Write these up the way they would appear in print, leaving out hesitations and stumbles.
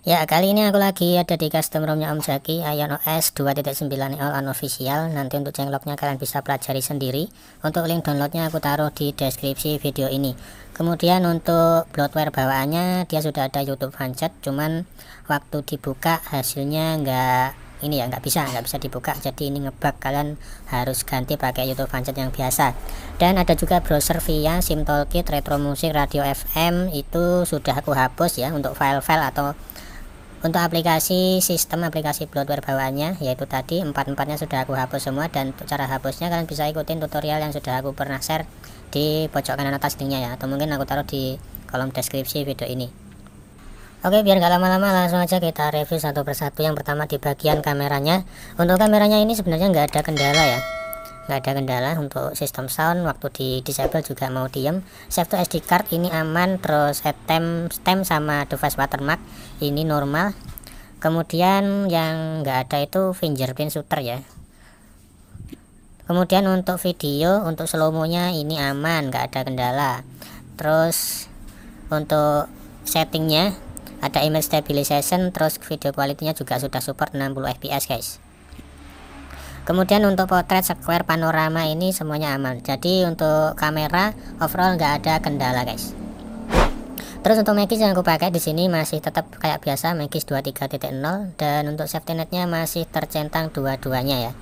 Ya, kali ini aku lagi ada di custom ROM-nya Om Zaki, Ion OS 2.9 All Unofficial. Nanti untuk changelognya kalian bisa pelajari sendiri. Untuk link downloadnya aku taruh di deskripsi video ini. Kemudian untuk bloatware bawaannya dia sudah ada YouTube Fancet, cuman waktu dibuka hasilnya nggak bisa dibuka, jadi ini ngebug. Kalian harus ganti pakai YouTube Fancet yang biasa. Dan ada juga browser via SimToolkit, Retro Music, Radio FM, itu sudah aku hapus ya untuk file-file atau untuk aplikasi sistem aplikasi bloatware bawaannya, yaitu tadi empat-empatnya sudah aku hapus semua. Dan untuk cara hapusnya kalian bisa ikutin tutorial yang sudah aku pernah share di pojok kanan atas linknya ya, atau mungkin aku taruh di kolom deskripsi video ini. Oke, biar gak lama-lama langsung aja kita review satu persatu. Yang pertama di bagian kameranya. Untuk kameranya ini sebenarnya nggak ada kendala ya, nggak ada kendala. Untuk sistem sound waktu di disable juga mau diem. Save to SD card ini aman, terus stem sama device watermark ini normal. Kemudian yang nggak ada itu fingerprint shooter ya. Kemudian untuk video, untuk slow mo nya ini aman, nggak ada kendala. Terus untuk settingnya ada image stabilization, terus video quality-nya juga sudah support 60 fps guys. Kemudian untuk potret, square, panorama ini semuanya aman. Jadi untuk kamera overall nggak ada kendala guys. Terus untuk Magis yang aku pakai di sini masih tetap kayak biasa, Magis 23.0, dan untuk safety netnya masih tercentang dua-duanya ya.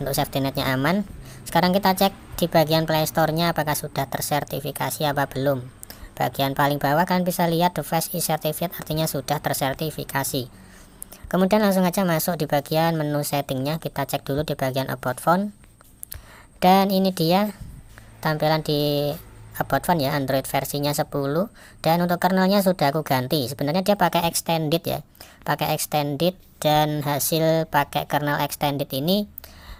Untuk safety netnya aman. Sekarang kita cek di bagian Play Store-nya apakah sudah tersertifikasi apa belum. Bagian paling bawah kalian bisa lihat device is certified, artinya sudah tersertifikasi. Kemudian langsung aja masuk di bagian menu settingnya. Kita cek dulu di bagian about phone, dan ini dia tampilan di about phone ya, Android versinya 10. Dan untuk kernelnya sudah aku ganti. Sebenarnya dia pakai extended ya, pakai extended, dan hasil pakai kernel extended ini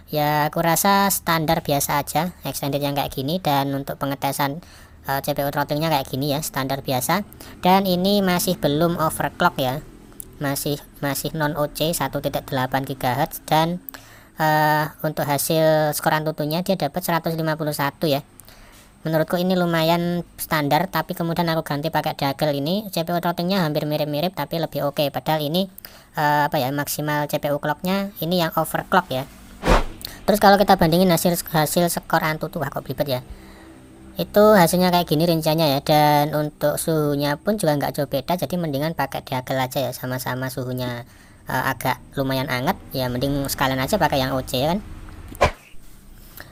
ya aku rasa standar biasa aja, extended yang kayak gini. Dan untuk pengetesan CPU throttlingnya kayak gini ya, standar biasa. Dan ini masih belum overclock ya, masih non OC 1.8 GHz. Dan untuk hasil skor Antutunya dia dapat 151 ya. Menurutku ini lumayan standar, tapi kemudian aku ganti pakai Dagel. Ini CPU throttlingnya hampir mirip-mirip tapi lebih oke. Padahal ini maksimal CPU clocknya ini yang overclock ya. Terus kalau kita bandingin hasil skor Antutu, wah kok belibet ya, itu hasilnya kayak gini rinciannya ya. Dan untuk suhunya pun juga nggak jauh beda, jadi mendingan pakai Dagel aja ya, sama-sama suhunya agak lumayan anget ya, mending sekalian aja pakai yang OC ya kan.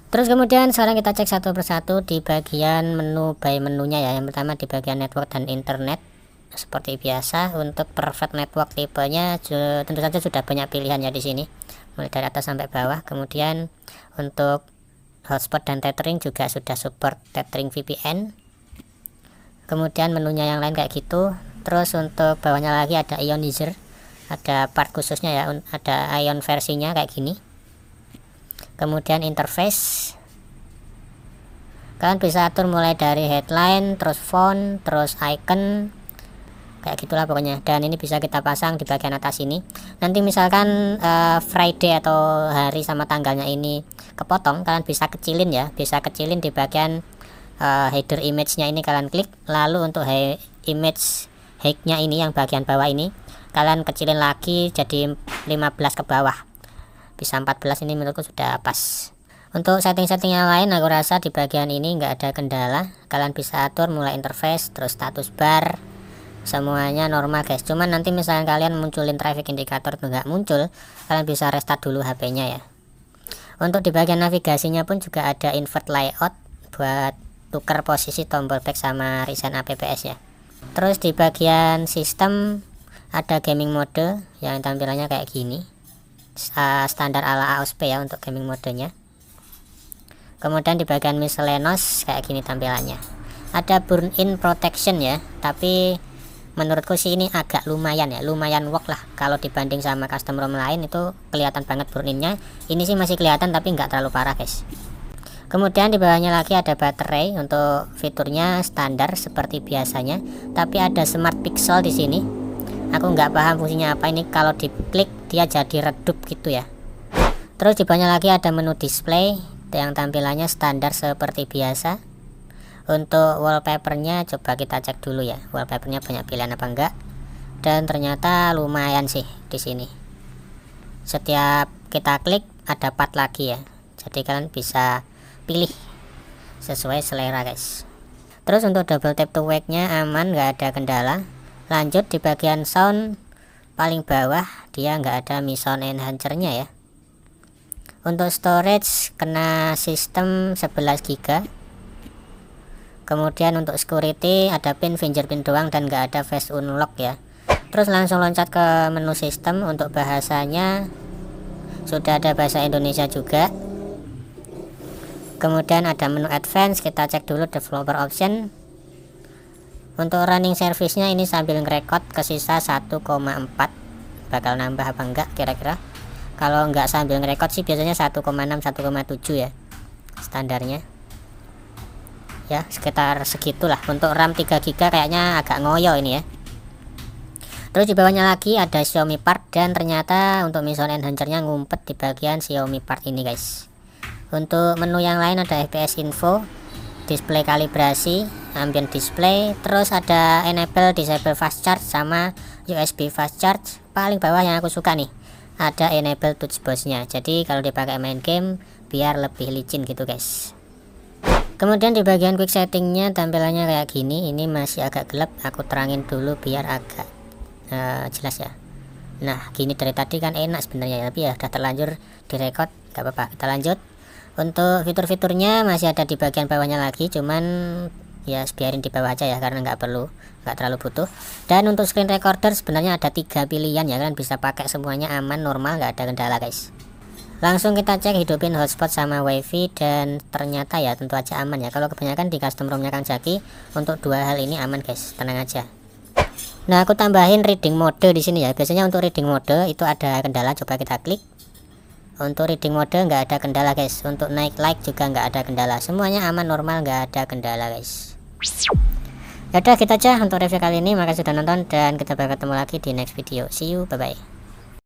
Terus kemudian sekarang kita cek satu persatu di bagian menu by menunya ya. Yang pertama di bagian network dan internet, seperti biasa. Untuk private network tipenya tentu saja sudah banyak pilihan ya di sini, mulai dari atas sampai bawah. Kemudian untuk hotspot dan tethering juga sudah support tethering VPN. Kemudian menunya yang lain kayak gitu. Terus untuk bawahnya lagi ada Ionizer, ada part khususnya ya, ada Ion versinya kayak gini. Kemudian interface, kalian bisa atur mulai dari headline, terus font, terus icon, kayak gitulah pokoknya. Dan ini bisa kita pasang di bagian atas ini. Nanti misalkan Friday atau hari sama tanggalnya ini kepotong, kalian bisa kecilin ya, bisa kecilin di bagian header image-nya ini. Kalian klik, lalu untuk image height-nya ini yang bagian bawah ini kalian kecilin lagi jadi 15 ke bawah, bisa 14. Ini menurutku sudah pas. Untuk setting-setting yang lain aku rasa di bagian ini nggak ada kendala. Kalian bisa atur mulai interface, terus status bar, semuanya normal guys. Cuman nanti misalnya kalian munculin traffic indicator itu nggak muncul, kalian bisa restart dulu HP-nya ya. Untuk di bagian navigasinya pun juga ada invert layout buat tuker posisi tombol back sama recent APPS ya. Terus di bagian sistem ada gaming mode yang tampilannya kayak gini, standar ala AOSP ya untuk gaming modenya. Kemudian di bagian miscellaneous kayak gini tampilannya. Ada burn in protection ya, tapi menurutku sih ini agak lumayan ya, lumayan work lah. Kalau dibanding sama custom ROM lain itu kelihatan banget burn innya. Ini sih masih kelihatan tapi nggak terlalu parah guys. Kemudian di bawahnya lagi ada baterai. Untuk fiturnya standar seperti biasanya, tapi ada smart pixel di sini. Aku nggak paham fungsinya apa ini, kalau diklik dia jadi redup gitu ya. Terus di bawahnya lagi ada menu display yang tampilannya standar seperti biasa. Untuk wallpapernya coba kita cek dulu ya, wallpapernya banyak pilihan apa enggak. dan ternyata lumayan sih di sini. Setiap kita klik ada part lagi ya, jadi kalian bisa pilih sesuai selera guys. Terus untuk double tap to wake nya aman, nggak ada kendala. Lanjut di bagian sound paling bawah, dia nggak ada Mi Sound Enhancer nya ya. Untuk storage kena sistem 11 GB. Kemudian untuk security ada pin fingerprint doang dan nggak ada face unlock ya. Terus langsung loncat ke menu sistem. Untuk bahasanya sudah ada bahasa Indonesia juga. Kemudian ada menu advance, kita cek dulu developer option. Untuk running service-nya ini sambil ngerekod ke sisa 1,4, bakal nambah apa enggak kira-kira. Kalau enggak sambil ngerekod sih biasanya 1,6 1,7 ya standarnya ya, sekitar segitulah. Untuk RAM 3 GB kayaknya agak ngoyo ini ya. Terus di bawahnya lagi ada Xiaomi part, dan ternyata untuk Mi Sound Enhancer nya ngumpet di bagian Xiaomi part ini guys. Untuk menu yang lain ada FPS info, display kalibrasi, ambient display, terus ada enable disable fast charge sama USB fast charge. Paling bawah yang aku suka nih, ada enable touch bus nya, jadi kalau dipakai main game biar lebih licin gitu guys. Kemudian di bagian quick settingnya tampilannya kayak gini. Ini masih agak gelap, aku terangin dulu biar agak jelas ya. Nah gini dari tadi kan enak sebenarnya, tapi ya udah terlanjur direkod, gak apa-apa, kita lanjut. Untuk fitur-fiturnya masih ada di bagian bawahnya lagi, cuman ya biarin di bawah aja ya karena nggak terlalu butuh. Dan untuk screen recorder sebenarnya ada 3 pilihan ya, kalian bisa pakai semuanya aman, normal, nggak ada kendala guys. Langsung kita cek hidupin hotspot sama wifi, dan ternyata ya tentu aja aman ya. Kalau kebanyakan di custom ROM-nya Kang Jaki, untuk dua hal ini aman guys, tenang aja. Nah aku tambahin reading mode di sini ya. Biasanya untuk reading mode itu ada kendala, coba kita klik. Untuk reading mode nggak ada kendala guys. Untuk naik light juga nggak ada kendala, semuanya aman, normal, nggak ada kendala guys. Yaudah gitu aja untuk review kali ini, makasih sudah nonton dan kita bakal ketemu lagi di next video. See you, bye bye.